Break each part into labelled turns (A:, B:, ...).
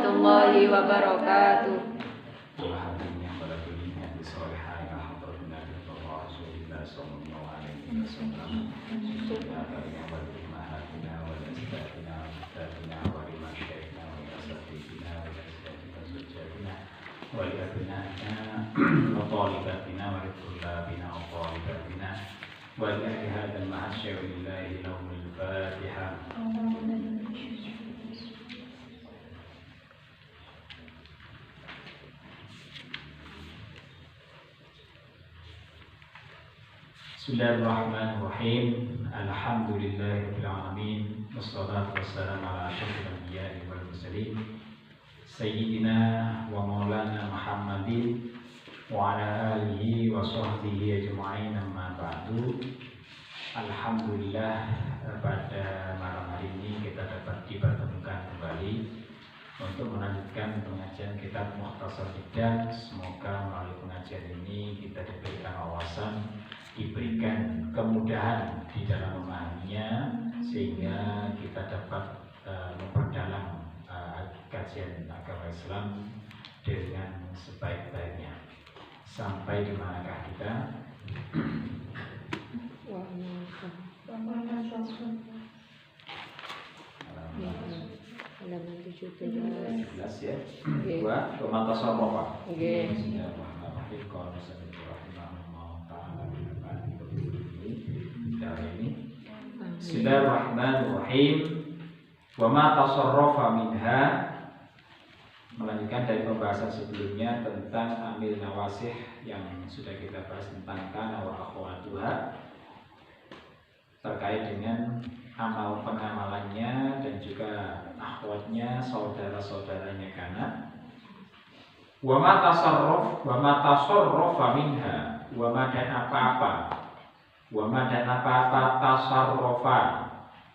A: warahmatullahi wabarakatuh.
B: Bismillahirrahmanirrahim. Alhamdulillahirabbil alamin. Wassalatu wassalamu ala asyrofil anbiya'i wal mursalin sayyidina wa maulana Muhammadin wa ala alihi wa sahbihi ajma'in, amma ba'du. Alhamdulillah, pada malam hari ini kita dapat dipertemukan kembali untuk melanjutkan pengajian kitab Mukhtasar Jiddan. Semoga melalui pengajian ini kita diberikan wawasan, diberikan kemudahan di dalam memahaminya, sehingga kita dapat memperdalam kajian agama Islam dengan sebaik-baiknya. Sampai di manakah kita?
A: Halaman 17
B: ya. Dua, Tasawwuf. Bismillahirrahmanirrahim. Wa ma tasarrafa minha, melanjutkan dari pembahasan sebelumnya tentang amil nawasih yang sudah kita bahas tentang kana wa akhwatuha, terkait dengan amal pengamalannya dan juga akhwatnya, saudara-saudaranya kana. Wa ma tasarrafa minha, wa ma dan apa-apa, wa ma dan apa-apa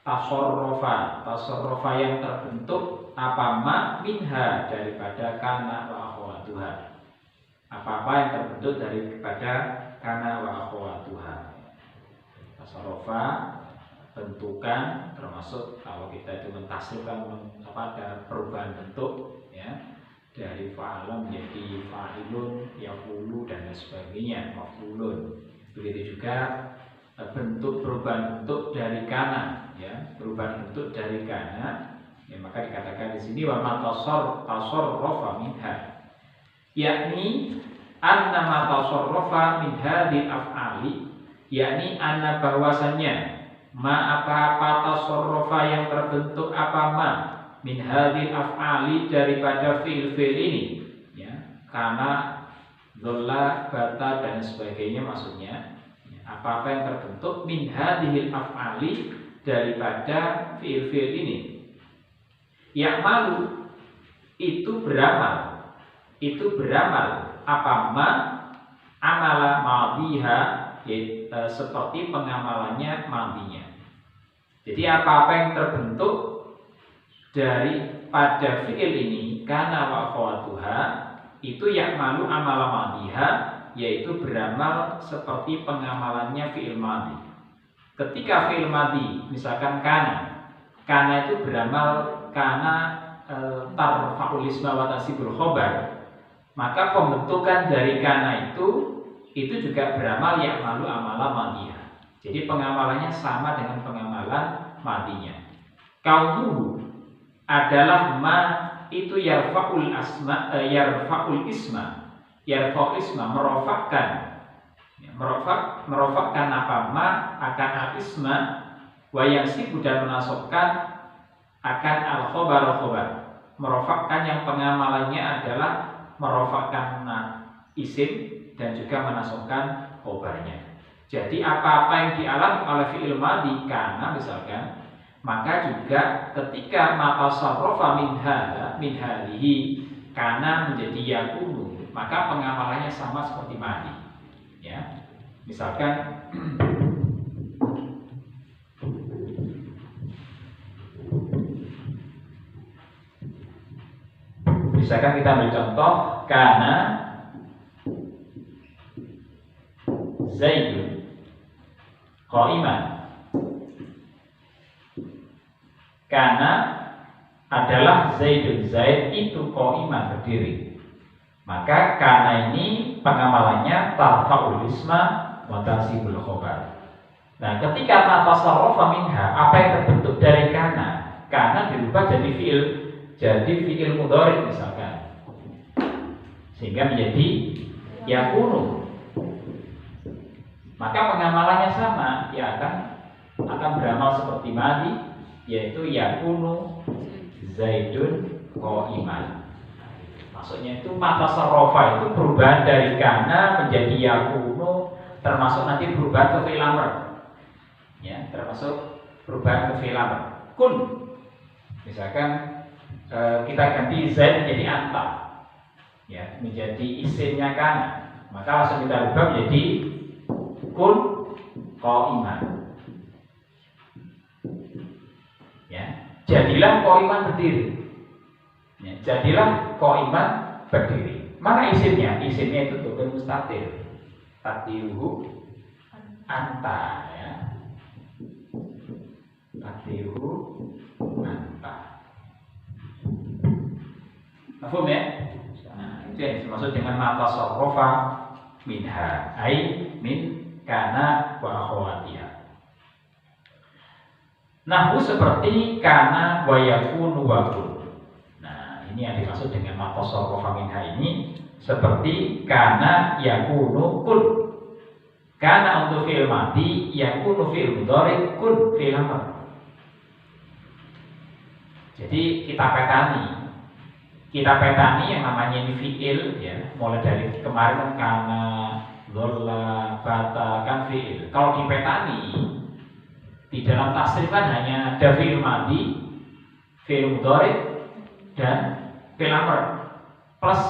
B: tasarrufa yang terbentuk apa ma minha daripada kana wa akhwatuha, apa-apa yang terbentuk daripada kana wa akhwatuha. Tasarrufa bentukan, termasuk kalau kita itu mentasrifkan ada perubahan bentuk ya, dari fa'ala menjadi fa'ilun, yaqulu dan lain sebagainya, maf'ulun. Begitu juga bentuk perubahan bentuk dari kana ya, perubahan bentuk dari kana ya, maka dikatakan di sini wa ma tasarrafa minha, yakni anna ma tasarrafa min hadhil af'ali, yakni anna bahwasannya ma apa-apa tasarrafa yang terbentuk apa ma min hadhil af'ali daripada fi'il-fi'il ini ya, kana, dhalla, bata dan sebagainya, maksudnya apa-apa yang terbentuk min hadhil af'ali daripada fi'il-fi'il ini. Yang malu itu beramal apa ma amala madhiha, seperti pengamalannya madinya. Jadi apa-apa yang terbentuk daripada fi'il ini kana wa akhwatuha, itu yang malu amala madhiha, yaitu beramal seperti pengamalannya fi'il madhi. Ketika fi'il madhi misalkan kana itu beramal kana tarfa'ul isma wa tasibul khobar, maka pembentukan dari kana itu juga beramal yang malu amala madhiha. Jadi pengamalannya sama dengan pengamalan madinya. Kaunuhu adalah ma itu yarfa'ul isma, merofakkan apa ma akan al isma, wa yansibu dan menasobkan akan al khobar, merofakkan yang pengamalannya adalah merofakkan isim dan juga menasobkan khobarnya. Jadi apa-apa yang dialami oleh fi'il madhi kana misalkan, maka juga ketika ma tasarrafa min hadhihi kana menjadi yakunu, maka pengamalannya sama seperti madhi ya. Misalkan kita ambil contoh kana Zaidun qa'iman. Kana adalah Zaidun, Zaid itu qaiman berdiri. Maka kana ini pengamalannya tarfa'ul isma wa tansibul khabar. Nah, ketika ma tasarrafa minha, apa yang terbentuk dari kana dirubah jadi fiil mudhari misalkan. Sehingga menjadi yakunu. Maka pengamalannya sama, ya akan beramal seperti madi, yaitu yakunu Zaidun qaiman. Maksudnya itu mata sarrafa itu perubahan dari kana menjadi yakunu, termasuk nanti perubahan ke fi'il amr. Ya, termasuk perubahan ke fi'il amr. Kun. Misalkan kita ganti Zaid menjadi anta. Ya, menjadi isimnya kana. Maka langsung kita rubah menjadi kun qaiman. Ya, jadilah qaiman berdiri. Ya, jadilah qaiman berdiri. Mana isimnya? Isimnya itu dhamir mustatir. Takdiruhu anta, ya. Takdiruhu anta. Paham ya? Nah, itu yang dimaksud dengan mata sarrafa minha, ai min kana wa akhawatiha. Nahu seperti kana wa yakunu wa kun. Ini yang dimaksud dengan mata sarrafa minha ini seperti kana yakunu kun. Kana untuk fi'il madi, yakunu fi'il mudhari, kun fi'il amr. Jadi kita petani yang namanya ini fi'il, ya, mulai dari kemarin kana, dholla, bata, kan fi'il. Kalau dipetani di dalam tasrif kan hanya ada fi'il madi, fi'il mudhari dan fi'il amr plus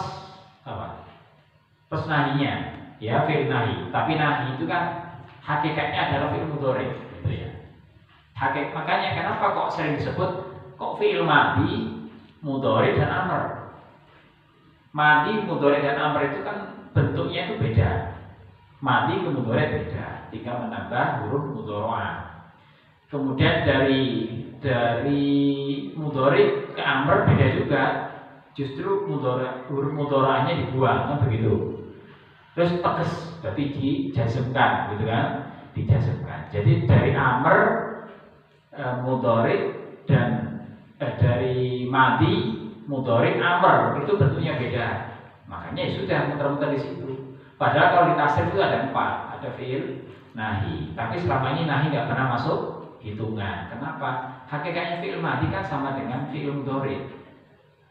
B: apa? Plus nahinya, ya, fi'il nahi. Tapi nahi itu kan hakikatnya adalah fi'il mudhari, gitu ya. Makanya kenapa kok sering disebut kok fi'il madi, mudhari dan amr. Madi, mudhari dan amr itu kan bentuknya itu beda. Madi ke mudhari beda, tinggal menambah huruf mudhari'ah. Kemudian dari mudhari ke amr beda juga. Justru huruf mudhari'ahnya dibuang, kan begitu. Terus tegas, berarti dijazmkan, gitu kan? Dijazmkan. Jadi dari amr, mudhari dan dari madi, mudhari, amr itu bentuknya beda. Makanya ya sudah muter-muter di situ. Padahal kalau di tasrif itu ada 4, ada fi'il nahi. Tapi selama ini nahi nggak pernah masuk hitungan. Kenapa? Hakikatnya fi'il madi kan sama dengan fi'il mudhari.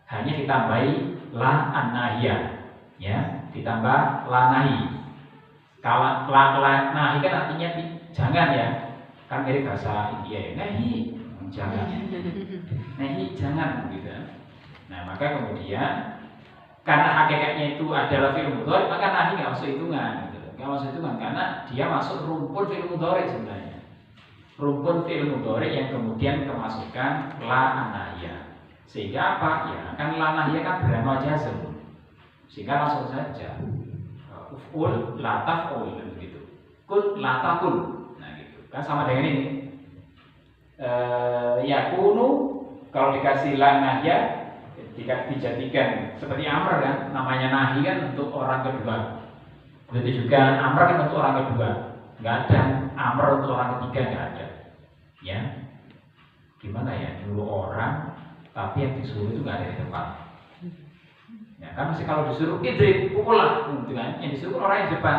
B: Hanya ditambahi la an-nahiyah, ya, ditambah la nahi. Kalau la nahi kan artinya jangan, ya, kan mirip bahasa India, ya, nahi, jangan, nahi, jangan, gitu. Nah, maka kemudian karena hakikatnya itu adalah fi'il mudhari, maka nahi nggak masuk hitungan, gitu. Nggak masuk hitungan karena dia masuk rumpun fi'il mudhari sebenarnya. Rumpun fi'il mudhari yang kemudian kemasukan la an-nahiyah. Sehingga apa? Ya, kan la nahiyah kan beramal jazm. Sehingga langsung saja uf'ul la taf'ul, begitu. Kun la takun. Nah, gitu. Kan sama dengan ini. Yakunu kalau dikasih la nahiyah dijadikan seperti amr, kan, namanya nahi kan untuk orang kedua. Begitu juga amr kan untuk orang kedua. Enggak ada amr untuk orang ketiga, enggak ada. Ya. Gimana ya? Dulu orang tapi yang disuruh itu nggak ada di depan. Ya kan, masih kalau disuruh idrib, pukullah, gitu kan. Yang disuruh orang yang depan.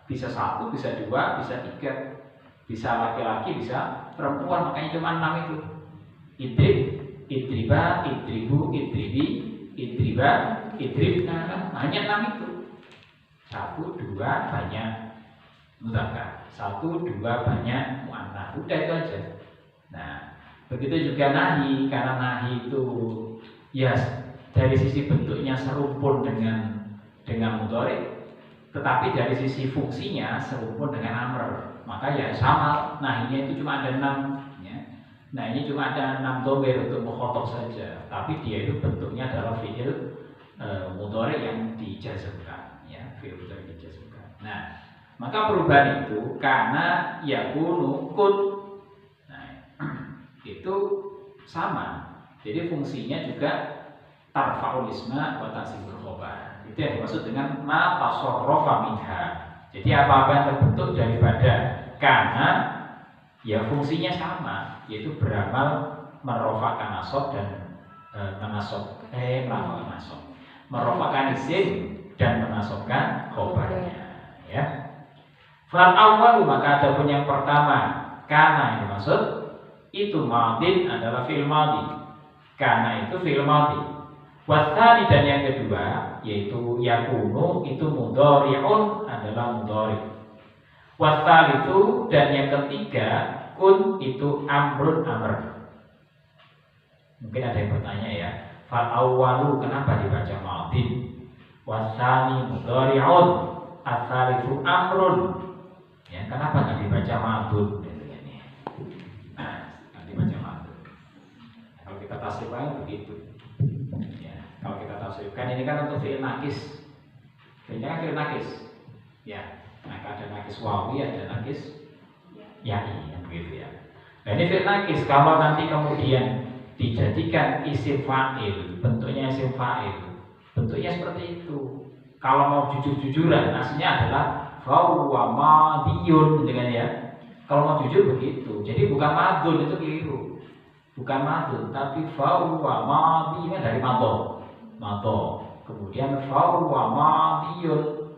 B: Bisa 1, bisa 2, bisa 3, bisa laki-laki, bisa perempuan. Makanya cuma 6 itu. Idrib, idriba, idribu, idribi, idriba, idribna, kan hanya 6 itu. 1, 2 banyak mudzakkar, 1, 2 banyak muannats. Udah itu aja. Nah, begitu juga nahi, karena nahi itu ya dari sisi bentuknya serumpun dengan mudhari, tetapi dari sisi fungsinya serumpun dengan amr. Maka ya sama, nahinya itu cuma ada 6, ya. Nah, ini cuma ada 6 dhamir untuk mukhatab saja, tapi dia itu bentuknya adalah fi'il mudhari yang dijazmkan, ya, fi'il mudhari dijazmkan. Nah, maka perubahan itu karena yakunu kun itu sama. Jadi fungsinya juga tarfa'ul isma wa tansibul khobar. Itu yang dimaksud dengan ma tasarrafa minha. Jadi apa-apa yang terbentuk daripada kana ya fungsinya sama, yaitu beramal merofakkan nasab dan merofakkan nasab, merofakkan isim dan menasabkan khobarnya. Ya. Fal awal maka ada pun yang pertama kana yang dimaksud itu madin adalah fi'il madhi. Kana itu fi'il madhi. Watsani dan yang kedua yaitu yakunu itu mudhari'un adalah mudhari'. Watsalitu dan yang ketiga kun itu amrun amr. Mungkin ada yang bertanya ya, fal awwalu kenapa dibaca madin? Watsani mudhari'un, atsalitu amrun. Ya, kenapa nggak dibaca madun? Nggak dibaca madun. Nah, kalau kita tasrifkan begitu. Ya, kalau kita tasrifkan ini kan untuk fi'il nakis. Fi'ilnya kan fi'il nakis. Ya, maka ada nakis wawi, ada nakis ya'i, begitu ya. Nah ini fi'il nakis kalau nanti kemudian dijadikan isim fa'il, bentuknya isim fa'il, bentuknya seperti itu. Kalau mau jujur-jujuran, aslinya adalah fahuwa madiyun, dengan ya. Kalau mau jujur begitu, jadi bukan madun itu keliru, bukan madun, tapi fahuwa madiyun dari mado, kemudian fahuwa madiyun.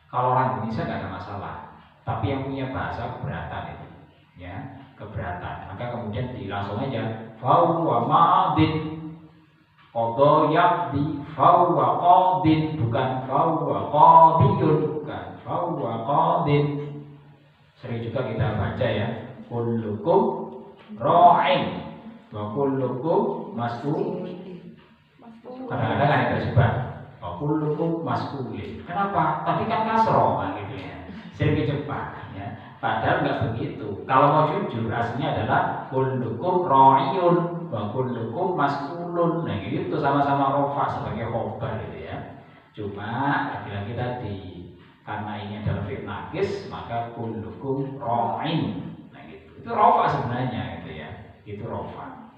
B: Kalau orang Indonesia nggak ada masalah, tapi yang punya bahasa keberatan itu, ya keberatan. Maka kemudian langsung aja fahuwa madin, qadha yaqdi fahuwa qadin, bukan fahuwa qadiyun, bukan fahuwa qadin. Sering juga kita baca ya, kullukum ra'in wa kullukum mas'ul. Kadang-kadang ada terjebak kullukum mas'ulin. Kenapa? Tadi kan kasroh gitu ya. Sering cepat ya. Padahal nggak begitu. Kalau mau jujur aslinya adalah kullukum ra'iyun wa kullukum mas'ulun. Nah gitu sama-sama rofa sebagai khobar gitu ya. Cuma lagi-lagi tadi karena ini adalah fi'il nakis maka kullukum ra'in. Nah gitu. Itu rofa sebenarnya gitu ya. Itu rofa.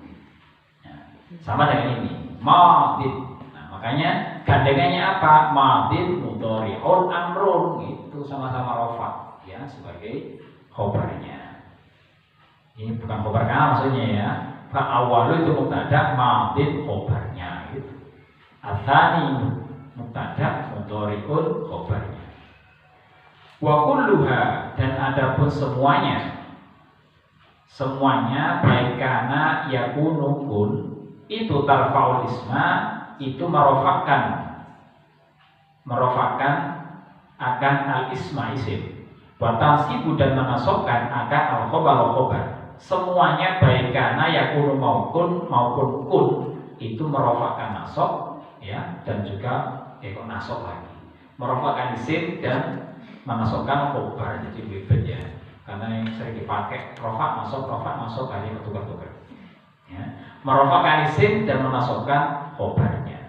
B: Nah, sama dengan ini madin. Makanya gandengannya apa? Madin mudhari'un amrun, itu sama-sama rofa ya sebagai khobarnya. Ini bukan khobar kana maksudnya ya. Fa awalu itu mubtada, madin khobarnya gitu. Atsani mubtada, mudhari'un khobarnya. Wa kulluha dan adapun semuanya baik kana yakunu kun itu tarfa'ul isma itu merofakkan akan al-isma isim, wa tansibu dan menasabkan akan al-khobar. Semuanya baik karena yakunu maupun kun itu merofakkan nasab ya, dan juga nasab lagi merofakkan isim dan menasabkan khobar. Jadi bebet ya, karena yang sering dipakai rofak nasab hanya bertukar-tukar ya. Merofakkan isim dan menasabkan khobarnya.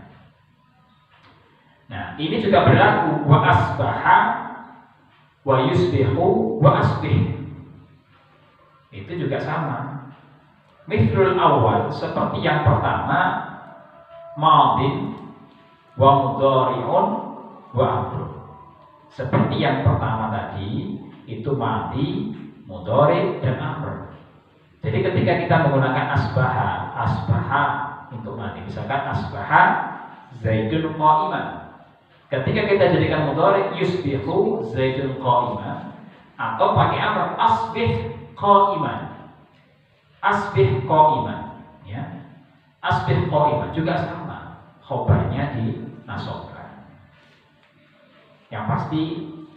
B: Nah, ini juga berlaku wa asbaha wa yusbihu wa asbih. Itu juga sama. Mithlul awal seperti yang pertama madin wa mudhari'un wa amrun. Seperti yang pertama tadi itu madhi, mudhari dan amr. Jadi ketika kita menggunakan asbaha untuk madhi, misalkan asbaha zaidun qa'iman. Ketika kita jadikan mudhari yusbihu zaidun qa'iman, atau pakai amr asbih qa'iman. Asbih qa'iman ya. Asbih qa'iman juga sama, khobarnya dinasabkan. Yang pasti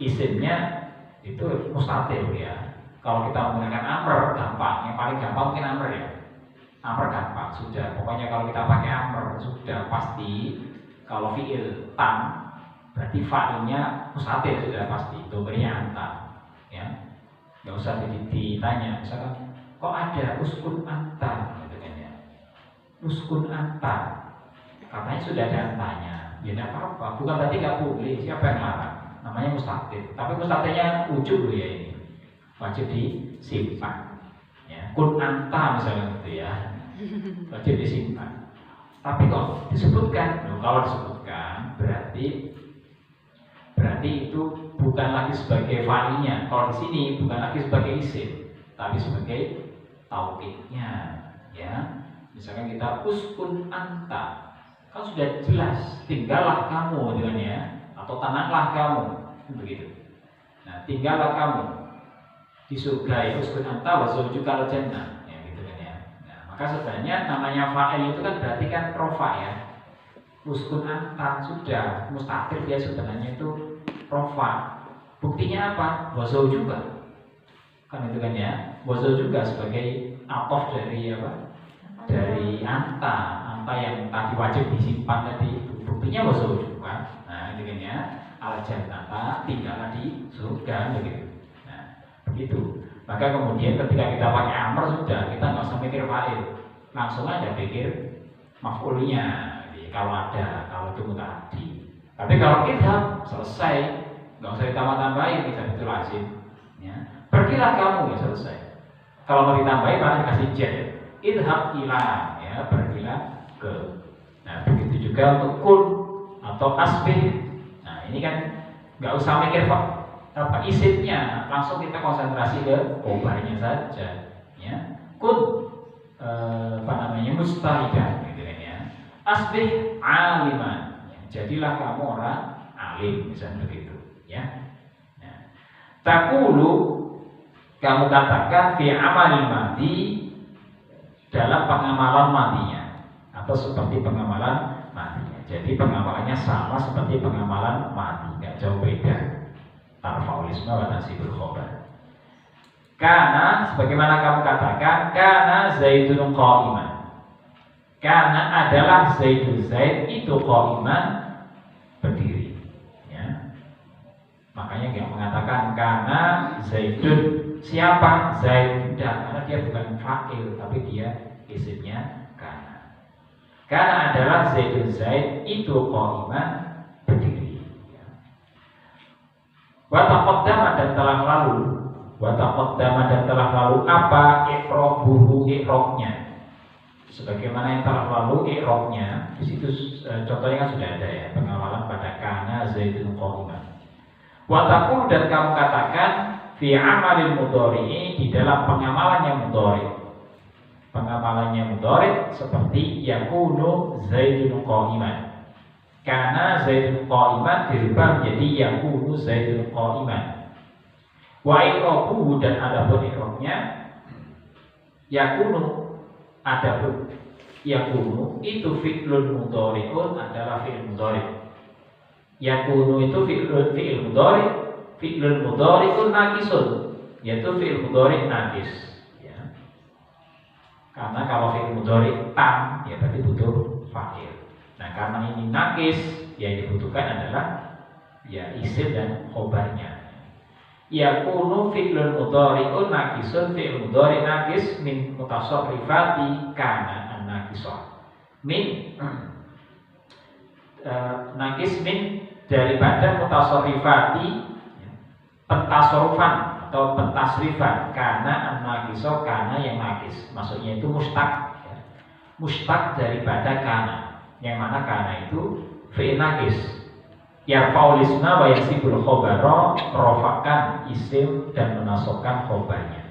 B: isimnya itu mustatir ya. Kalau kita menggunakan amr gampang, yang paling gampang mungkin amr ya. Amr gampang sudah. Pokoknya kalau kita pakai amr sudah pasti. Kalau fi'il tam berarti fa'ilnya mustatir sudah pasti, domirnya anta ya. Nggak usah ditanya misalkan kok ada uskun anta gitu kan ya. Uskun anta katanya sudah ada antanya ya, tidak apa-apa, bukan berarti nggak boleh, siapa yang larang, namanya mustatir. Tapi mustatirnya ujub ya, ini wajib disimpan ya. Kun anta misalnya gitu ya, wajib disimpan. Tapi kok disebutkan? Loh, kalau disebutkan berarti itu bukan lagi sebagai fa'ilnya. Kalau di sini bukan lagi sebagai isim, tapi sebagai taukidnya, ya. Misalkan kita uskun anta, kan sudah jelas, tinggallah kamu dengan ya, atau tenanglah kamu, begitu. Nah, tinggallah kamu di surga ya, uskun anta wa zawjuka al-jannah, ya gitu kan ya. Nah, maka sebenarnya namanya fa'il itu kan berarti kan rofa ya. Uskun anta sudah mustaqil, dia sebenarnya itu rofa. Buktinya apa? Wa zawjuka. Kan itu kan ya. Wa zawjuka sebagai atof dari apa? Dari anta yang tadi wajib disimpan tadi. Buktinya wa zawjuka. Nah, itu kan ya. Al-jannah tinggallah di surga begitu. Nah, begitu. Maka kemudian ketika kita pakai amr sudah, kita nggak usah mikir fa'il, langsung aja pikir maf'ulnya. Kalau ada, kalau itu muta'addi. Tapi kalau idhab selesai, nggak usah ditambah-tambahin, idhab itu lazim. Ya. Pergilah kamu ya selesai. Kalau mau ditambahin malah dikasih jet. Ya. Idhab ila, ya pergilah ke. Nah begitu juga untuk kun atau asbih. Nah ini kan nggak usah mikir apa isimnya, langsung kita konsentrasi ke khobarnya saja. Ya. Kun mustahidan. Asbih aliman, ya, jadilah kamu orang alim, misalnya begitu, ya. Nah, takulu kamu katakan fi amalil madi dalam pengamalan madinya atau seperti pengamalan madinya. Jadi pengamalannya sama seperti pengamalan madi, nggak jauh beda. Tarfa'ul isma wa nasibul khobar. Karena sebagaimana kamu katakan, karena zaidun qa'iman. Karena adalah Zaidun Zaid itu qa'iman berdiri, ya. Makanya dia mengatakan karena Zaidun siapa? Zaid tidak, karena dia bukan fa'il tapi dia isimnya karena. Karena adalah Zaidun Zaid itu qa'iman berdiri. Ya. Wa taqaddama dan telah lalu, wa taqaddama dan telah lalu apa? Iqrabuhu iqrabnya. Sebagaimana yang telah lalu i'rabnya, di situ contohnya kan sudah ada ya, pengawalan pada kana zaidun qa'iman. Wa taqul dan kamu katakan fi amalil mudhari'i di dalam pengamalannya mudhari. Pengamalannya mudhari seperti yakunu zaidun qa'iman. Kana zaidun qa'iman dirubah menjadi yakunu zaidun qa'iman. Wa i'rabuhu dan adapun i'rabnya yakunu adapun yakunu itu fi'lun mudhari'un adalah fi'il mudhari'. Yakunu itu fi'il mudhari', fi'lun mudhari'un naqisun, yaitu fi'il mudhari' naqis, ya. Karena kalau fi'il mudhari' tam, ya berarti butuh fa'il. Nah, karena ini naqis, yang dibutuhkan adalah ya isim dan khobarnya. Yakunu fi'lun mudhari'un naqisun, fi'il mudhari' naqis min mutasarrifati kana an-naqisah. Min naqis min daripada mutasarrifati pentasarrufan atau pentasrifan kana an-naqisah, kana yang naqis. Maksudnya itu mustaq, ya. Mustaq daripada kana, yang mana kana itu fi'il naqis. Yarfa'ul isma wa yasibul khobaro, rofakan isim dan menasobkan khobarnya.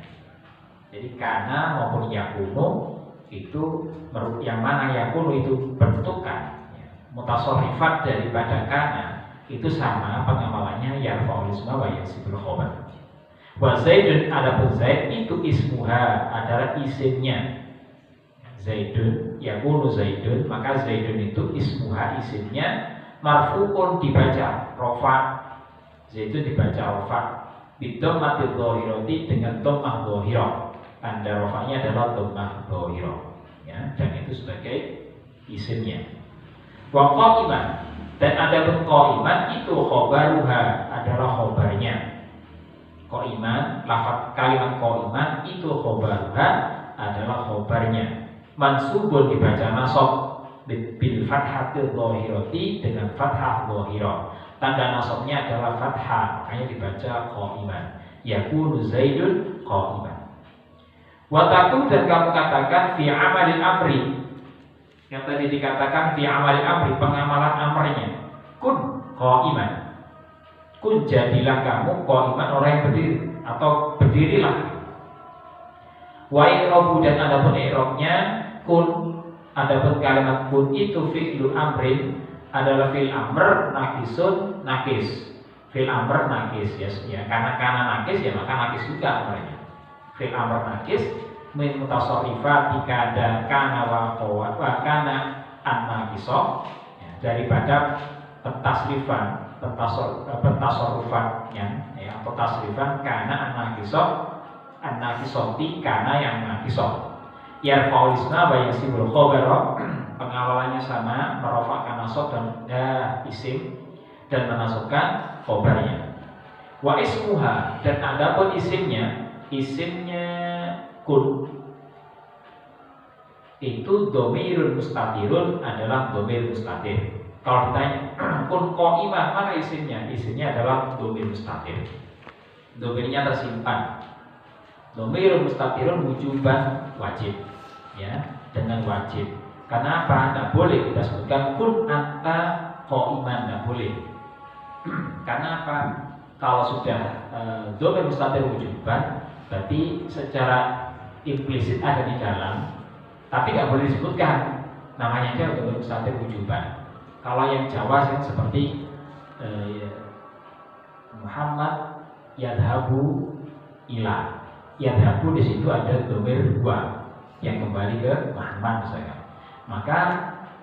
B: Jadi kana maupun yakunu itu yang mana yakunu itu bentukan ya, mutasarrifat daripada kana itu sama pengamalannya yarfa'ul isma wa yasibul khobar. Wa zaidun adapun zaid itu ismuha adalah isimnya. Zaidun yakunu zaidun, maka zaidun itu ismuha isimnya. Marfu'un dibaca rofa, yaitu dibaca rofa bidhammatil dhahirati dengan dhammah dhahirah. Tanda rofanya adalah dhammah dhahirah, ya, dan itu sebagai isimnya. Wa qa'iman dan adapun qa'iman itu khobaruha adalah khobarnya. Qa'iman, lafaz kalimat qa'iman itu khobaruha adalah khobarnya. Mansubun dibaca nasab bil fathatil dhahirati dengan fathah dhahirah. Tanda nasabnya adalah fathah, makanya dibaca qa'iman. Yakunu zaidun qa'iman. Wa taqul dan kamu katakan fi amalil amri Yang tadi dikatakan fi amali amri, pengamalan amrnya. Kun qaiman. Kun jadilah kamu qaiman, orang yang berdiri atau berdirilah. Wa i'rabu, dan adapun i'rabnya kun, adapun kalimat kun itu fi'lu amrin adalah fi'il amr nakisun nakis. Fi'il amr nakis ya, karena nakis ya maka nakis juga amrnya. Fi'il amr nakis min mutasarrifat jika ada kana wa kana an-naqiso ya, daripada pentasarrufannya ya, atau tasrifan kana an-naqisoti kana yang naqiso. Yarfa'ul isma wa yasibul khabara, pengawalannya sama, merofakkan nasab dan isim dan menasabkan khabarnya. Wa ismuha, dan adapun isimnya kun itu domirun mustatirun, adalah domir mustatir. Kalau ditanya kun qaiman, mana isimnya? Isimnya adalah domir mustatir. Domirnya tersimpan. Domirun mustatirun wujuban, wajib ya, dengan wajib. Kenapa? Tidak boleh kita sebutkan kun anta qaiman, tidak boleh. Karena apa? Kalau sudah domir mustatir wujuban, berarti secara implisit ada di dalam, tapi nggak boleh disebutkan. Namanya aja domir mustatir wujuban. Kalau yang Jawa seperti Muhammad yadhabu ila, yadhabu di situ ada domir dua yang kembali ke Muhammad misalnya. Maka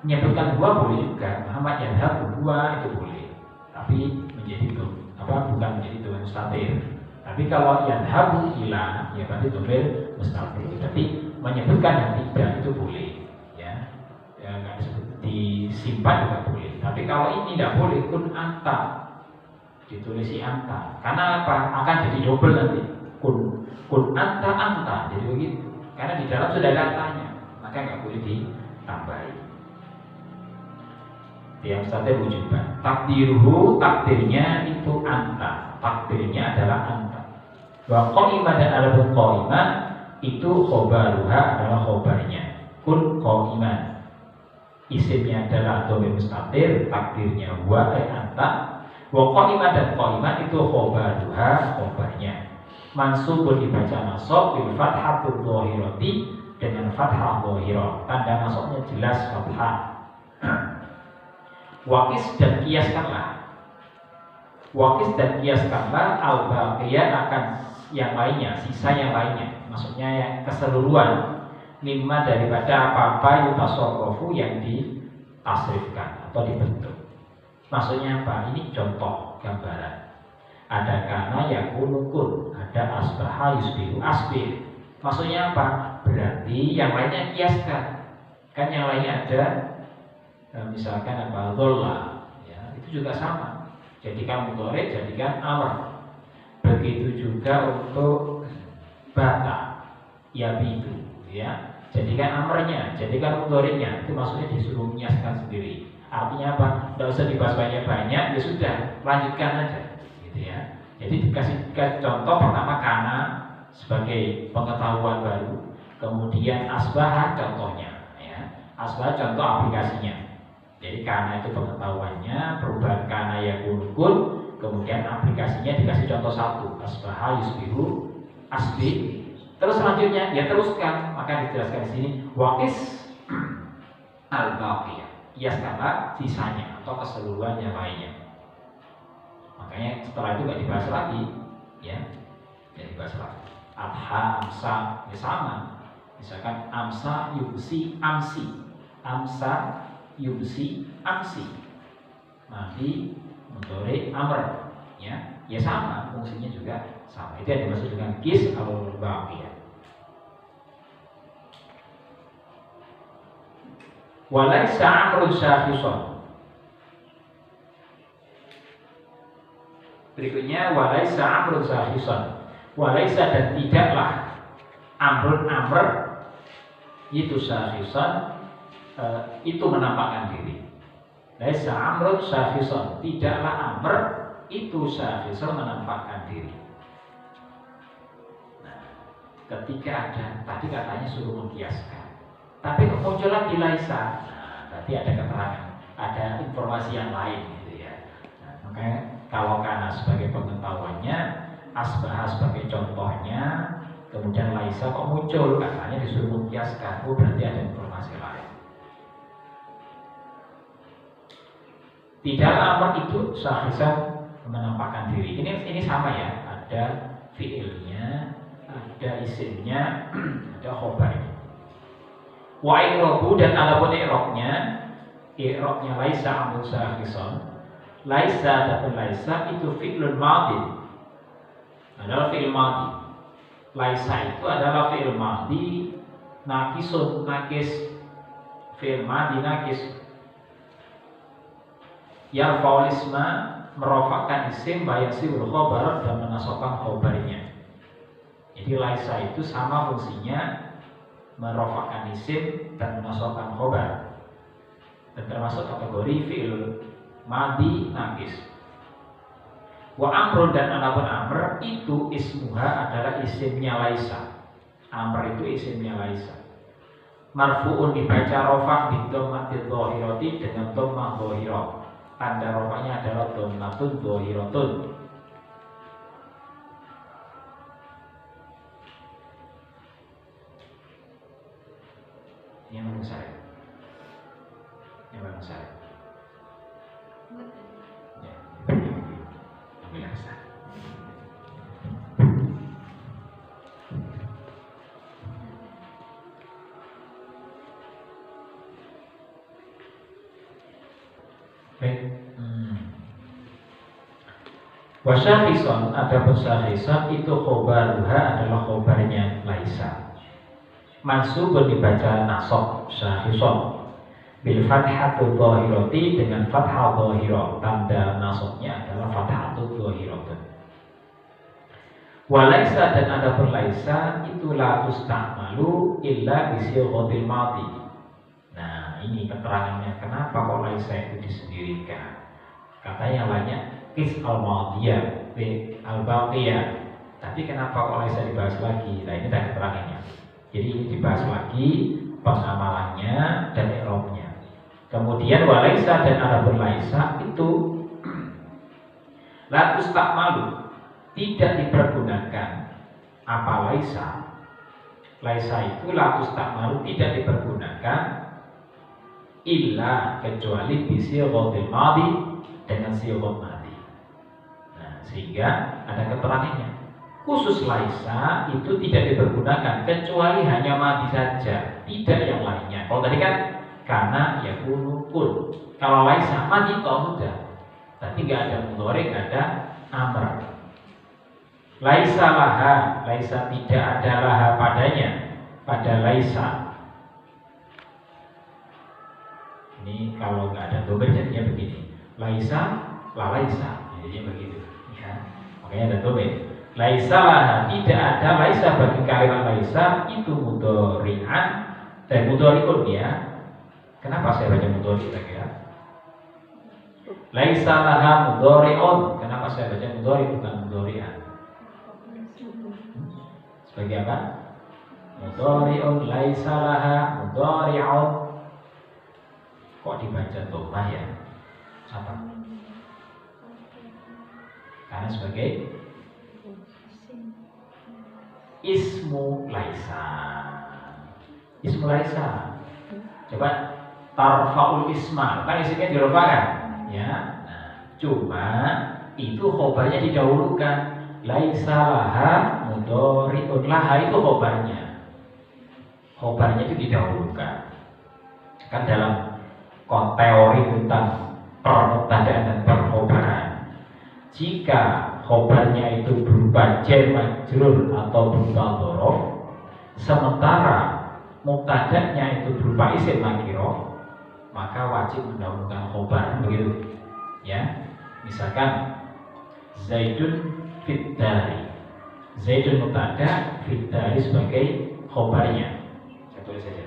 B: menyebutkan dua boleh juga, Muhammad yadhabu dua itu boleh, tapi menjadi bukan menjadi domir mustatir. Tapi kalau yadhabu ila ya berarti domir mustatir. Tapi menyebutkan yang tidak itu boleh ya, nggak disebut, disimpan juga boleh. Tapi kalau ini tidak boleh, kun anta, ditulisi anta. Karena apa? Akan jadi double nanti. Kun anta, jadi begitu. Karena di dalam sudah ada antanya, maka nggak boleh ditambahi. Yang satu wujuban. Takdiruhu, takdirnya itu anta. Takdirnya adalah anta. Wa qaiman, dan adapun qaiman itu khobaruha, adalah khobarnya. Kun qaiman, isimnya adalah domir mustatir, takdirnya huwa anta. Wa qaiman, dan qaiman itu khobaruha, khobarnya. Mansubun dibaca nasab bil fathatul dhahirati, dengan fathah dhahirah, tanda nasabnya jelas fathah. Wakis dan kiaskanlah, wakis dan kiaskanlah al-baqiyah akan yang lainnya, sisa yang lainnya, maksudnya yang keseluruhan, mimma daripada apa-apa yutasarrafu yang ditasrifkan atau dibentuk. Maksudnya apa? Ini contoh gambaran. Ada kana yakunu kun, ada asbaha yusbihu asbih. Maksudnya apa? Berarti yang lainnya kiaskan. Kan yang lainnya ada misalkan apa? Dholla ya, itu juga sama. Jadikan mudhari, jadikan amr. Begitu juga untuk bata yabitu ya. Jadikan amrnya, jadikan mudhari'nya. Itu maksudnya disuruh menyiaskan sendiri. Artinya apa? Tidak usah dibahas banyak-banyak, ya sudah, lanjutkan aja gitu ya. Jadi dikasih contoh pertama kana sebagai pengetahuan baru, kemudian asbah contohnya ya. Asbah contoh aplikasinya. Jadi kana itu pengetahuannya, perubahan kana yakunu kun, kemudian aplikasinya dikasih contoh satu, asbaha yusbihu asbih. Terus selanjutnya ya teruskan, maka dijelaskan di sini waqis al-baqiyah, kiaskanlah sisanya atau keseluruhan yang lainnya. Makanya setelah itu nggak dibahas lagi, ya, nggak dibahas lagi. Adha, amsa, ya sama. Misalkan amsa, yumsi, amsi, amsa, yumsi, amsi. Madi, mudhari, amr, ya, ya sama, fungsinya juga sama. Itu yang dimaksud dengan kis al-baqiyah. Walaysa amrun syakhisan. Berikutnya walaysa amrun syakhisan. Walaysa, dan tidaklah amrun amr itu syakhisan, itu menampakkan diri. Laisa amrun syakhisan, tidaklah amr itu syakhisan menampakkan diri. Nah, ketika ada tadi katanya suruh mengkiaskan, tapi muncul lagi laisa. Nah, berarti ada keterangan, ada informasi yang lain gitu ya. Nah, makanya kalau kana sebagai pengetahuannya, asbah sebagai contohnya, kemudian laisa kok muncul, katanya disuruh mengkiaskan, berarti ada informasi lain. Tidak lama itu Syahrisan menampakkan diri. Ini sama ya, ada fiilnya, ada isimnya, ada khobarnya. Wa i'rabu, dan adapun i'rabnya laisa amrun syahrisan. Laisa dan laisa itu fi'lun madhi. Adalah fi'il madhi. Laisa itu adalah fi'il madhi naqisun, naqis. Fi'il madhi naqis. Yarfa'ul isma, merofakkan isim, bayasirul khobar, dan menasabkan khobarnya. Jadi laisa itu sama fungsinya merofakkan isim dan menasabkan khobar, dan termasuk kategori fi'il madhi naqis. Wa amrun, dan adapun amr itu ismuha adalah isimnya laisa. Amr itu isimnya laisa. Marfu'un dibaca rofa bidhammatil dhahirati dengan dhammah dhahirah. Tanda rofanya adalah dhammatun dhahiratun. Yang baru saya. Yang baru saya. Ya, ambil rasa. Baik. Wasyahison, adapun syahison itu khobaruha adalah khobarnya laisa. Mansubun dibaca nasab syahison bil fathatul dhahirati, dengan fathah dhahirah. Tanda nasabnya adalah fathatul dhahirah. Wa laisa, dan adapun laisa itu la tusta'malu illa bi sighatil madhi. Nah, ini keterangannya kenapa kok laisa itu disendirikan. Katanya banyak kis al-madiyah, al-baqiyah. Tapi kenapa kok laisa dibahas lagi? Nah, ini tadi keterangannya. Jadi ini dibahas lagi pengamalannya dan i'rabnya. Kemudian walaisa, dan adapun laisa itu la tusta'malu, tidak dipergunakan. Apa laisa? Laisa itu la tusta'malu, tidak dipergunakan illa, kecuali bisighatil madhi, dengan sighat madhi. Nah, sehingga ada keterangannya. Khusus laisa itu tidak dipergunakan kecuali hanya madhi saja, tidak yang lainnya. Kalau tadi kan karena yakunu kun. Kalau laisa madhi toh sudah. Berarti nggak ada mudhari, nggak ada amr. Laisa laha, laisa tidak ada laha padanya, pada laisa. Ini kalau nggak ada dober jadinya begini. Laisa, la laisa, jadinya begitu. Ya, makanya ada dober. Laisa laha, tidak ada laisa bagi kalimat laisa itu mudhari'an dan mudhari'un ya. Kenapa saya baca mudhari kira-kira? Laisa laha mudhari'un. Kenapa saya baca mudhari bukan mudhari'an? Sebagai apa? Mudhari'un, laisa laha mudhari'un. Kok dibaca dhammah ya? Apa? Karena sebagai ismu laisa. Ismu laisa. Coba tarfaul isma, kan isimnya dirofa'kan, ya. Nah, cuma itu khobarnya didahulukan. Laisa laha mudhari'un, laha itu khobarnya. Khobarnya itu didahulukan. Kan dalam teori tentang permubtadaan dan perkhobaran, jika khobarnya itu berupa jar majrur atau berupa dhorof, sementara mubtada'nya itu berupa isim nakirah, maka wajib mendahulukan khobar, begitu ya. Misalkan Zaidun fit dari, Zaidun mubtada, fit dari sebagai khobarnya. Saya tulis saja.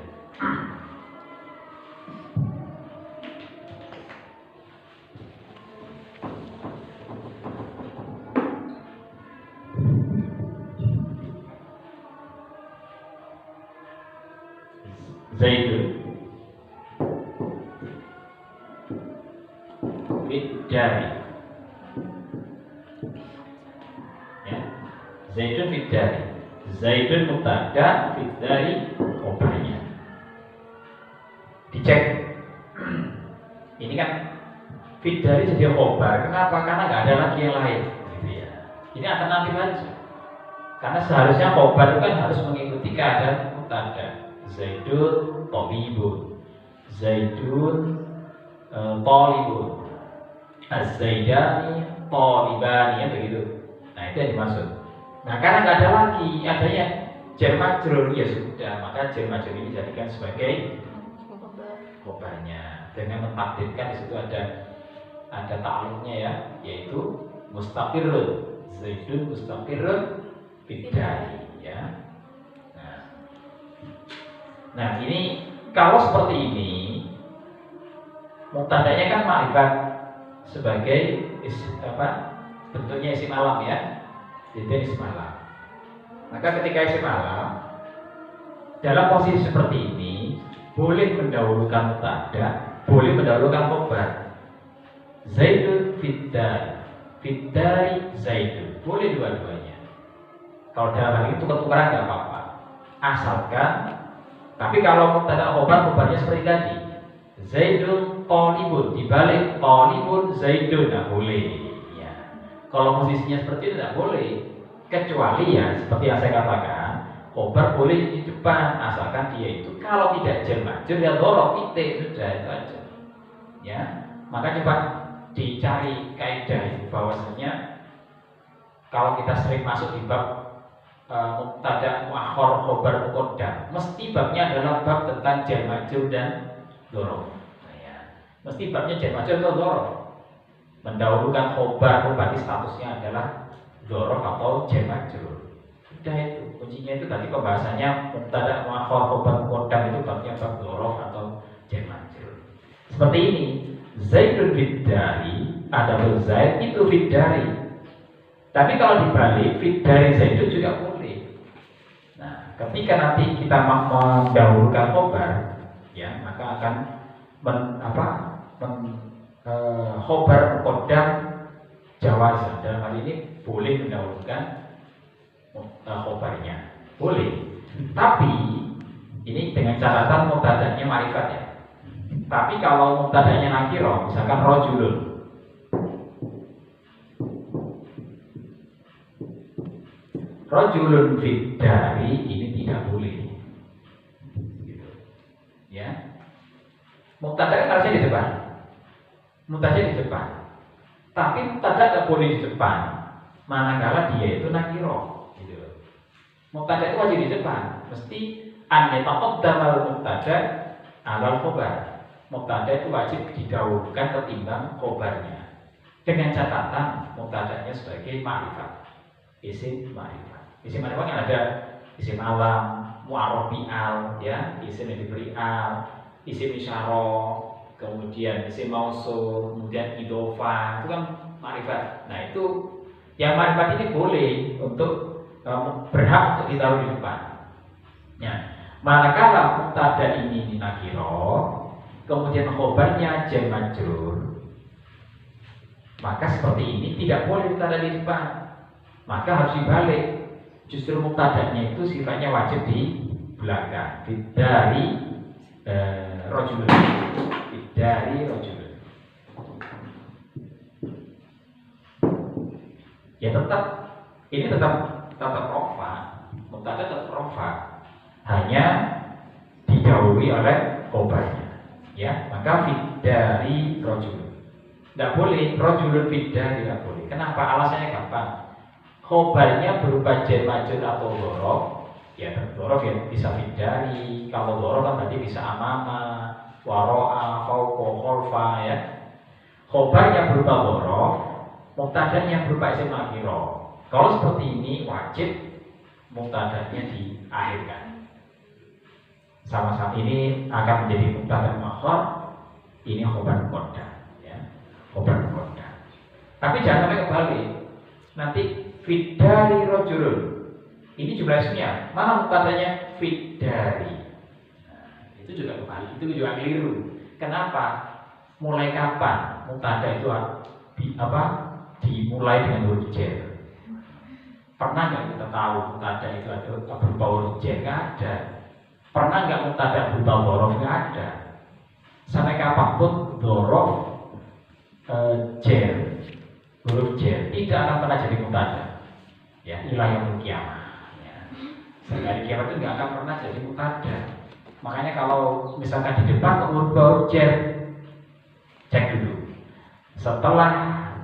B: Zaidun fiddari. Ya. Zaidun fiddari. Zaidun mubtada, fiddari khobarnya. Dicek. Ini kan fiddari jadi khobar. Kenapa? Karena nggak ada lagi yang lain. Gitu ya. Ini alternatif aja. Karena seharusnya khobar itu kan harus mengikuti keadaan mubtada. Zaidun thabibun. Zaidun talibun. Az-zaidani talibani, ya begitu. Nah, itu yang dimaksud. Nah, karena nggak ada lagi, adanya jar majrur, ya sudah, maka jar majrur ini dijadikan sebagai khobarnya dengan mentakdirkan di situ ada ta'alluqnya ya, yaitu mustaqirrun. Zaidun mustaqirrun fiddari ya. Nah, ini kalau seperti ini mubtadanya kan ma'rifat sebagai bentuknya isim alam ya. Itu isim alam. Maka ketika isim alam dalam posisi seperti ini boleh mendahulukan mubtada, boleh mendahulukan khobar. Zaidun fiddari, fiddari Zaidun, boleh dua-duanya. Kalau dalam hal itu ketukaran nggak apa-apa, asalkan. Tapi kalau mubtada khobar, khobarnya seperti tadi, Zaidun talibun, dibalik talibun Zaidun, nggak boleh. Ya. Kalau posisinya seperti itu nggak boleh, kecuali ya seperti yang saya katakan, khobar boleh di depan, asalkan dia itu kalau tidak jar majrur ya dhorof titik, sudah itu aja. Ya, maka coba dicari kaidah itu bahwasanya kalau kita sering masuk di bab mubtada muakhar khobar muqaddam, mesti babnya adalah bab tentang jar majrur dan dhorof. Nah, ya. Mesti babnya jar majrur atau dhorof. Mendahulukan khobar berarti statusnya adalah dhorof atau jar majrur. Sudah itu, kuncinya itu tadi pembahasannya mubtada muakhar khobar muqaddam itu babnya bab dhorof atau jar majrur. Seperti ini, Zaidun fiddari, ada Zaid itu fiddari. Tapi kalau dibalik, fiddari Zaidun juga boleh. Nah, ketika nanti kita mendahulukan khobar, ya maka akan khobar muqaddam jawazan. Dalam hal ini boleh mendahulukan khobarnya, boleh. Tapi ini dengan catatan mubtadanya ma'rifat ya. Tapi kalau mubtadanya nakirah, misalkan rajulun, rajulun fiddari, ini tidak boleh. Gitu. Ya. Mubtada kan harusnya di depan. Mubtada di depan. Tapi mubtada tidak boleh di depan, manakala dia itu nakirah. Gitu. Mubtada itu wajib di depan. Mesti an yataqaddamal mubtada alal khobar. Mubtada itu wajib didahulukan ketimbang khobarnya. Dengan catatan mubtadanya sebagai ma'rifat. Isim ma'rifat. Isim ma'rifat kan ada isim alam, mu'arraf bi'al, ya, isim yang diberi al, isim isyarah, kemudian isim mausul, kemudian idhofah, itu kan ma'rifat. Nah, itu yang ma'rifat ini boleh untuk berhak untuk ditaruh di depan. Ya. Manakala mubtada ini dinakirah, kemudian khobarnya jar majrur, maka seperti ini tidak boleh mubtada di depan, maka harus dibalik. Justru mubtadanya itu sifatnya wajib di belakang. Fiddari rajulun, fiddari rajulun. Ya tetap ini tetap rofa, mubtada tetap rofa, hanya didahului oleh khobarnya. Ya, maka fiddari rajulun. Tidak boleh rajulun fiddari, tidak boleh. Kenapa? Alasannya gampang. Khobarnya berupa jar majrur atau dhorof. Ya, dhorof ya bisa fiddari. Kalau dhorof kan berarti bisa amama, waro'a, fauqa, khalfa ya. Khobarnya berupa dhorof, mubtadanya berupa isim nakirah. Kalau seperti ini wajib mubtadanya diakhirkan. Sama-sama ini akan menjadi mubtada muakhar, ini khobar muqaddam ya. Khobar muqaddam. Tapi jangan sampai kebalik. Nanti fiddari rajulun. Ini jumlah isimnya. Mana mubtadanya? Fiddari. Nah, itu juga kebalik, itu juga keliru. Kenapa? mulai kapan mubtada itu dimulai dengan huruf jar? Pernah nggak kita tahu mubtada itu ada berupa huruf jar? Nggak ada. Pernah nggak mubtada berupa dzaraf? Nggak ada. Sampai kapanpun dzaraf jar, huruf jar tidak akan pernah jadi mubtada. Ya, ila yaumil qiyamah. Ya. Sampai hari kiamat itu nggak akan pernah jadi mubtada. Makanya kalau misalkan di depan huruf jar, cek dulu. Setelah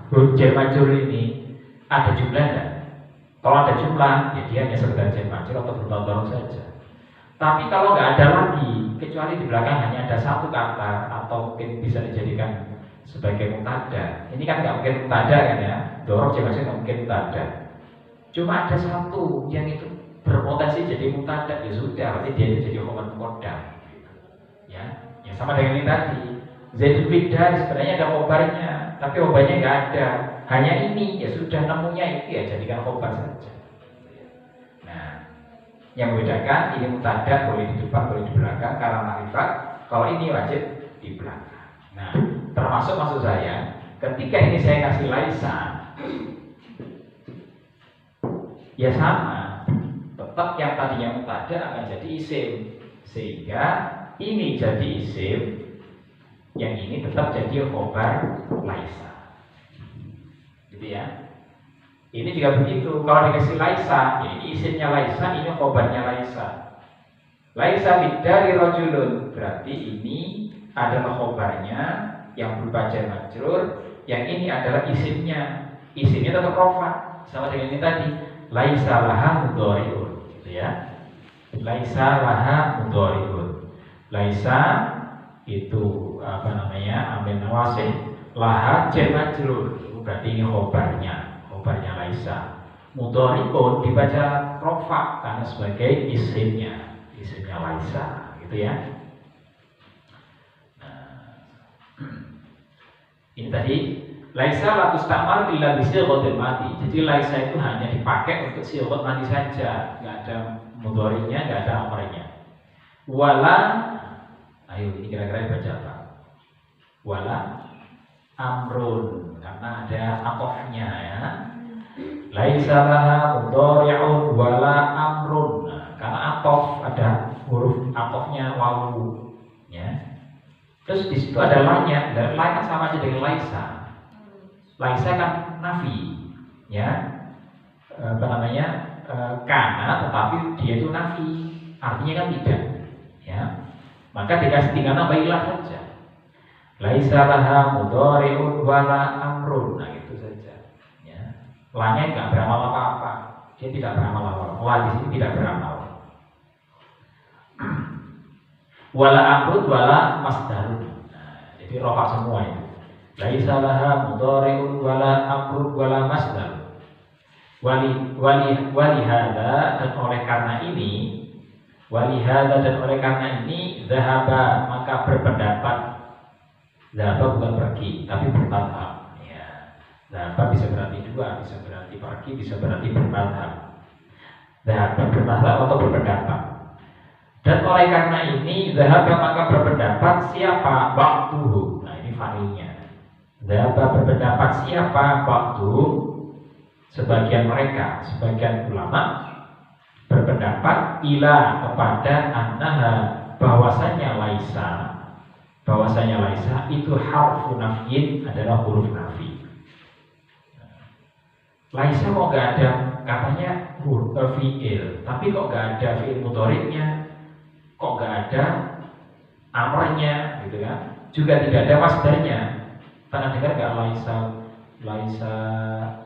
B: huruf jar majrur ini ada jumlah enggak? Kalau ada jumlah, ya dia hanya sekedar jar majrur atau berupa dzaraf saja. Tapi kalau nggak ada lagi, kecuali di belakang hanya ada satu kata atau mungkin bisa dijadikan sebagai mubtada. Ini kan nggak mungkin mubtada kan ya? Dzaraf jar majrur nggak mungkin mubtada. Cuma ada satu yang itu berpotensi jadi mubtada, ya sudah, berarti dia itu jadi khobar muqaddam. Ya, yang sama dengan ini tadi. Zaidul Bidar sebenarnya ada khobarnya, tapi khobarnya nggak ada. Hanya ini, ya sudah nemunya itu ya jadikan khobar saja. Nah, yang membedakan ini mubtada boleh di depan, boleh di belakang karena ma'rifat. Kalau ini wajib di belakang. Nah, termasuk maksud saya, ketika ini saya kasih laisa, ya sama, tetap yang tadinya mubtada akan jadi isim, sehingga ini jadi isim, yang ini tetap jadi khobar laisa, gitu ya. Ini juga begitu. Kalau dikasih laisa, ya ini isimnya laisa, ini khobarnya laisa. Laisa bidari rajulun, berarti ini adalah khobarnya yang berupa jar majrur, yang ini adalah isimnya. Isimnya tetap rafa, sama dengan ini tadi. Laisa laha mudhari'un, gitu ya. Laisa laha mudhari'un. Laisa itu amil nawasih, laha jar majrur, berarti ini khobarnya laisa. Mudhari'un dibaca rafa karena sebagai isimnya laisa, gitu ya. Nah, ini tadi laisa la tustamal illa bi sighatil madi. Jadi laisa itu hanya dipakai untuk sighat madi saja, enggak ada mudhari'nya, enggak ada amrnya. Wala, ayo ini kira-kira baca apa? Wala amrun, karena ada atofnya ya. Laisa laha mudhari'un wala amrun. Nah, karena atof ada huruf atofnya wawu ya. Terus di situ ada lanya, dan la kan sama aja dengan laisa. Laisa kan nafi, ya, karena tetapi dia itu nafi, artinya kan tidak, ya. Maka dikasih tinggal nambah saja. Laisa laha mudhari'un wala amrun, nah itu saja, ya. Lanya nggak beramal apa-apa, dia tidak beramal apa-apa. La di sini tidak beramal. Wala amrun wala masdarun, nah, jadi rofa semua itu. Laisa laha mudhari'un wala amrun wala masdar. Wali hadza, dan oleh karena ini, zahaba, maka berpendapat. Zahaba bukan pergi, tapi bermadhab. Ya. Zahaba bisa berarti dua, bisa berarti pergi, bisa berarti bermadhab. Zahaba bermadhab atau berpendapat. Dan oleh karena ini, zahaba maka berpendapat siapa? Waktuhu. Nah ini fa'ilnya. Zahaba berpendapat siapa? Waktuhu. Sebagian mereka, sebagian ulama berpendapat ila kepada annaha, bahwasanya laisa itu harfu nafyin, adalah huruf nafi. Laisa kok gak ada katanya huruf fi'il, tapi kok gak ada fi'il mudhari'nya, kok gak ada amrnya, gitu kan? Juga tidak ada masdarnya. Pernah dengar gak laisa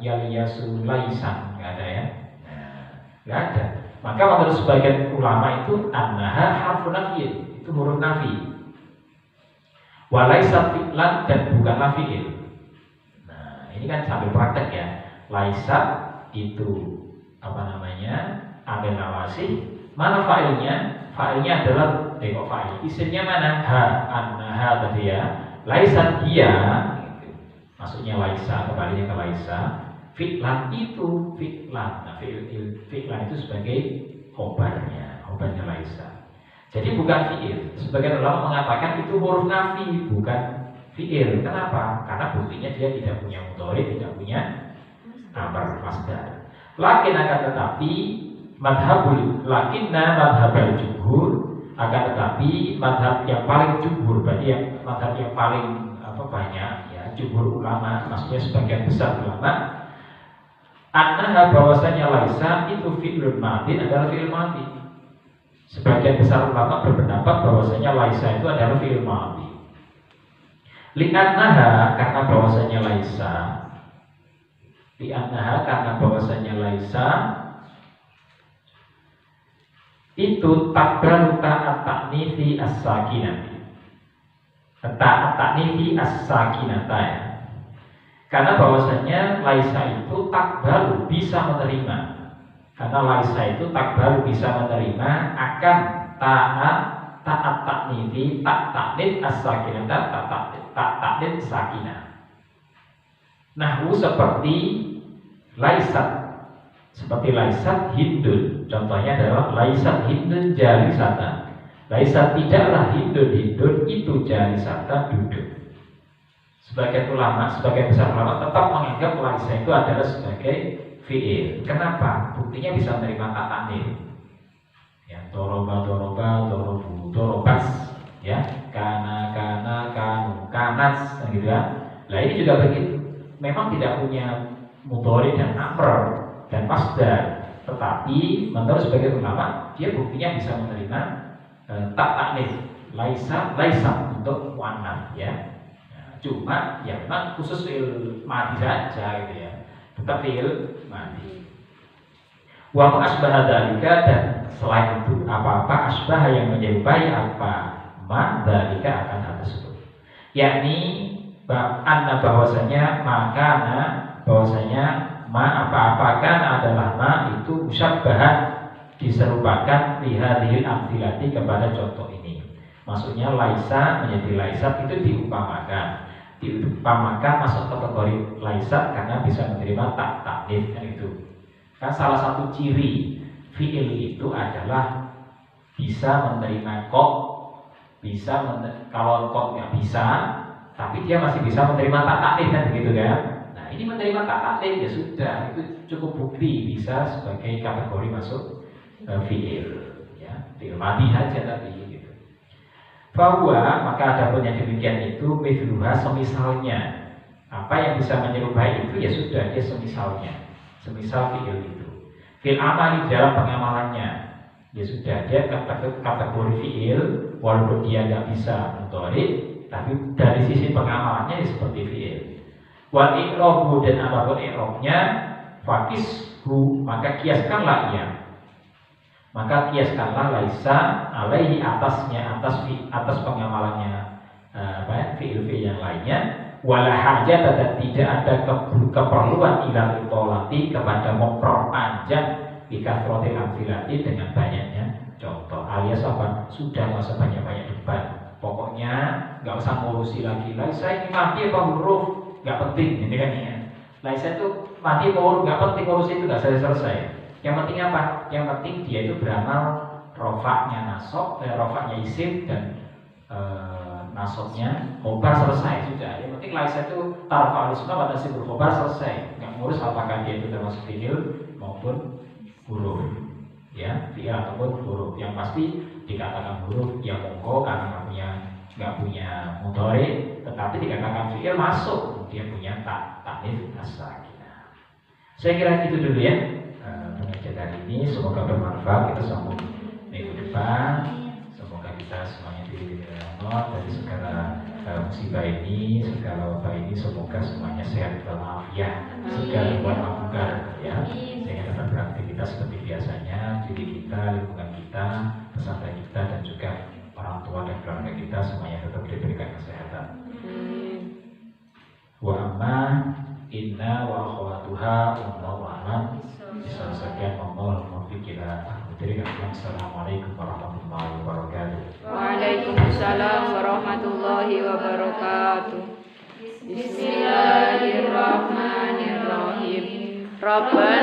B: yaliyasu laisan? Gak ada ya? Nah, gak ada. Maka menurut sebagian ulama itu annaha harfu nafyin, itu huruf nafi. Walaisa fi'lan, dan bukanlah fi'il. Nah, ini kan sambil praktek ya. Laisa itu amil nawasih. Mana fa'ilnya? Fa'ilnya adalah fa'il. Isimnya mana? Ha, annaha tadi ya. Laisa dia, gitu. Maksudnya laisa, kembalinya ke laisa. Fi'lan itu fi'lan. Nah, fi'lan itu sebagai khobarnya laisa. Jadi bukan fi'il. Sebagian ulama mengatakan itu huruf nafi, bukan fi'il. Kenapa? Karena buktinya dia tidak punya mudhari, tidak punya amar masdar. Lakin akan tetapi madhabal jumhur, akan tetapi madhab yang paling jumhur, berarti yang madhab yang paling banyak ya, jumhur ulama, maksudnya sebagian besar ulama, annaha bahwasanya laisa itu fi'lun madin adalah fi'il madi. Sebagian besar ulama berpendapat bahwasanya laisa itu adalah fi'il madi. Li'annaha karena bahwasanya laisa, itu takbaru ta'at-ta'nifi as-sakinati. Ta'at-ta'nifi as-sakinata ya. Karena bahwasanya laisa itu takbaru bisa menerima. Karena laisa itu takbaru bisa menerima akan ta'at-ta'nifi ta'at-ta'nif as-sakinata ta'at-ta'nif sakinah. Nahwu seperti laisat. Seperti laisat hindun. Contohnya adalah laisat hindun jalisatan. Laisat tidaklah hindun itu jalisatan duduk. Sebagian besar ulama tetap menganggap laisa itu adalah sebagai fi'il. Kenapa? Buktinya bisa menerima ta'anil. Ya, doroba, dorobu, dorobas. Ya, kana, kanu, kanas, gitu ya. Nah ini juga begitu. Memang tidak punya mudhari dan amr dan masdar, tetapi menurut sebagian ulama dia buktinya bisa menerima ta'anil. Laisa untuk muannats ya. Cuma ya memang khusus fi'il madi saja gitu ya. Tetap fi'il madi. Wa asbaha dzalika, dan selain itu apa-apa asbah yang menyerupai apa ma dzalika akan hal tersebut. Yakni anna bahwasanya ma apa-apa kan adalah ma itu musyabbahan, diserupakan lihadhil amthilati kepada contoh ini. Maksudnya laisa menjadi laisat itu diumpamakan masuk kategori laisat karena bisa menerima ta'nif kan itu. Kan salah satu ciri fi'il itu adalah bisa menerima kok, kalau kok nggak bisa, tapi dia masih bisa menerima ta'nif kan begitu kan. Nah ini menerima ta'nif ya sudah, itu cukup bukti bisa sebagai kategori masuk fi'il ya, fi'il madi saja tadi. Bahwa maka ada pun yang demikian itu mithluha, semisalnya. Apa yang bisa menyerupai itu ya sudah, dia semisal fi'il itu. Fil amali dalam pengamalannya ya sudah, dia kategori fi'il walaupun dia nggak bisa mudhari, tapi dari sisi pengamalannya ya seperti fi'il. Wal i'rabu, dan apapun i'rabnya fakishu, maka kiaskanlah ia. Maka kiaskanlah laisa alaihi, atas pengamalannya fi'il yang lainnya. Wala hajat, dan tidak ada keperluan ilal itolati kepada memperpanjang bikasrotil amthilati dengan banyaknya contoh. Alias apa? Sudah nggak usah banyak debat. Pokoknya nggak usah ngurusi lagi. Laisa ini mati apa huruf? Nggak penting, ini kan ya. Laisa itu mati apa huruf? Nggak penting, ngurus itu nggak selesai. Yang penting apa? Yang penting dia itu beramal rofaknya nasab, rofaknya isim, dan nasabnya khobar, selesai sudah. Yang penting laisa itu tarfa al-isma wa nasibul khobar, selesai. Nggak ngurus apakah dia itu termasuk fi'il maupun huruf. Ya, fi'il ataupun huruf. Yang pasti dikatakan huruf ya monggo karena nggak punya mudhari, tetapi dikatakan fi'il masuk, dia punya ta'nif as-sakinah. Saya kira itu dulu ya. Pengajian hari ini semoga bermanfaat. Kita sambung minggu depan. Semoga kita semuanya diberi rahmat dari segala musibah ini, segala wabah ini. Semoga semuanya sehat walafiat, segala buat manggar ya, sehingga dapat beraktivitas seperti biasanya. Diri kita, lingkungan kita, pesantren kita, dan juga orang tua dan keluarga kita semuanya tetap diberikan kesehatan. Wa amma inna wa akhwatuha wallahu a'lam. Sekian mohon fikirlah. Assalamualaikum warahmatullahi wabarakatuh.
A: Waalaikumsalam warahmatullahi wabarakatuh. Bismillahirrahmanirrahim. Rabbana